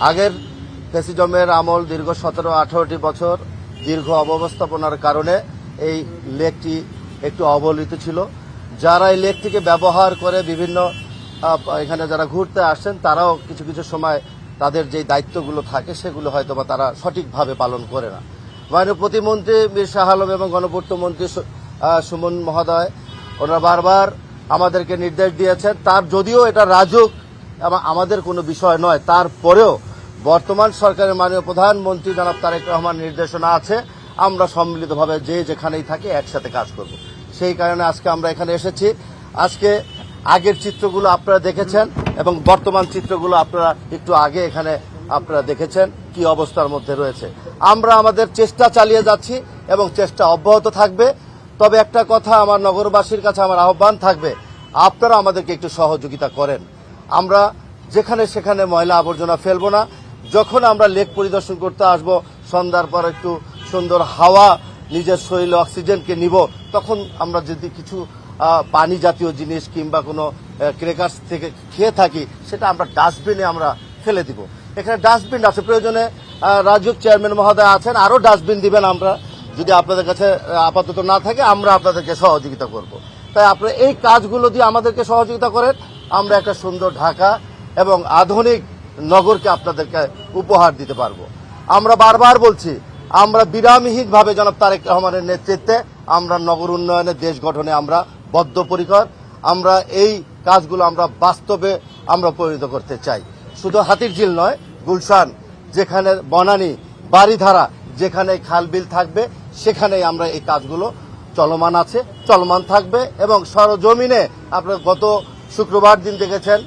আগের প্রেসিডেন্টের আমল দীর্ঘ 17-18টি বছর দীর্ঘ অব্যবস্থাপনার কারণে এই লেকটি একটু অবহেলিত ছিল। যারা এই লেকটিকে ব্যবহার করে বিভিন্ন এখানে যারা ঘুরতে আসেন তারাও কিছু কিছু সময় তাদের যে দায়িত্বগুলো থাকে সেগুলো হয়তো বা তারা সঠিকভাবে পালন করে না। মাননীয় প্রতিমন্ত্রী মীর শাহ আলম এবং গণপূর্ত মন্ত্রী সুমন মহোদয় ওনারা বারবার আমাদেরকে নির্দেশ দিয়েছেন, তার যদিও এটা রাজুক এবং আমাদের কোনো বিষয় নয়, তারপরেও বর্তমান সরকারের মাননীয় প্রধানমন্ত্রী জনাব তারেক রহমান নির্দেশনা আছে আমরা সম্মিলিতভাবে যে যেখানেই থাকি একসাথে কাজ করব। সেই কারণে আজকে আমরা এখানে এসেছি। আজকে আগের চিত্রগুলো আপনারা দেখেছেন এবং বর্তমান চিত্রগুলো আপনারা একটু আগে এখানে আপনারা দেখেছেন কি অবস্থার মধ্যে রয়েছে। আমরা আমাদের চেষ্টা চালিয়ে যাচ্ছি এবং চেষ্টা অব্যাহত থাকবে। তবে একটা কথা আমার নগরবাসীর কাছে আমার আহ্বান থাকবে, আপনারা আমাদেরকে একটু সহযোগিতা করেন। আমরা যেখানে সেখানে ময়লা আবর্জনা ফেলবো না। যখন আমরা লেক পরিদর্শন করতে আসব, সন্ধ্যার পর একটু সুন্দর হাওয়া নিজের শরীরে অক্সিজেনকে নিব, তখন আমরা যদি কিছু পানি জাতীয় জিনিস কিংবা কোনো ক্রেকার্স থেকে খেয়ে থাকি সেটা আমরা ডাস্টবিনে আমরা ফেলে দিব। এখানে ডাস্টবিন আছে, প্রয়োজনে রাজুক চেয়ারম্যান মহোদয় আছেন, আরও ডাস্টবিন দিবেন। আমরা যদি আপনাদের কাছে আপাতত না থাকে আমরা আপনাদেরকে সহযোগিতা করব। তাই আপনারা এই কাজগুলো দিয়ে আমাদেরকে সহযোগিতা করেন, আমরা একটা সুন্দর ঢাকা এবং আধুনিক নগরকে আপনাদেরকে উপহার দিতে পারবো। আমরা বারবার বলছি, আমরা বিরামহীনভাবে জনাব তারেক রহমানের নেতৃত্বে আমরা নগর উন্নয়নে দেশ গঠনে আমরা বদ্ধপরিকর। আমরা এই কাজগুলো আমরা বাস্তবে আমরা পরিণত করতে চাই। শুধু হাতিরঝিল নয়, গুলশান, যেখানে বনানী, বাড়িধারা, যেখানে খালবিল থাকবে সেখানেই আমরা এই কাজগুলো চলমান আছে, চলমান থাকবে। এবং সরজমিনে আপনারা গত শুক্রবার দিন দেখেছেন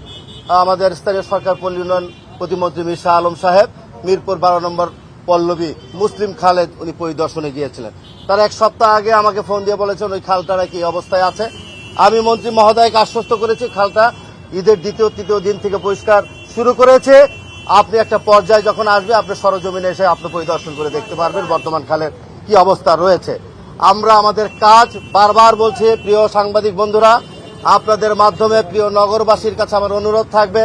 আমাদের স্থানীয় সরকার পল্লী উন্নয়ন প্রতিমন্ত্রী মীর শাহ আলম সাহেব মিরপুর 12 নম্বর পল্লবী মুসলিম খালে উনি পরিদর্শনে গিয়েছিলেন। তার এক সপ্তাহ আগে আমাকে ফোন দিয়ে বলেছেন ওই খালটা কি অবস্থায় আছে। আমি মন্ত্রী মহোদয়কে আশ্বস্ত করেছি খালটা ঈদের দ্বিতীয় তৃতীয় দিন থেকে পরিষ্কার শুরু করেছে। আপনি একটা পর্যায়ে যখন আসবে আপনি সরজমিনে এসে আপনি পরিদর্শন করে দেখতে পারবেন বর্তমান খালের কি অবস্থা রয়েছে। আমরা আমাদের কাজ বারবার বলছি, প্রিয় সাংবাদিক বন্ধুরা, আপনাদের মাধ্যমে প্রিয় নগরবাসীর কাছে আমার অনুরোধ থাকবে,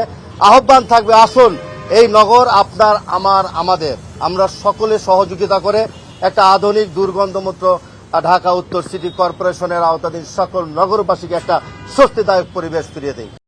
আহ্বান থাকবে, আসুন এই নগর আপনার আমার আমাদের, আমরা সকলে সহযোগিতা করে একটা আধুনিক দুর্গন্ধমুক্ত ঢাকা উত্তর সিটি কর্পোরেশনের আওতাধীন সকল নগরবাসীকে একটা স্বস্তিদায়ক পরিবেশ ফিরিয়ে দিই।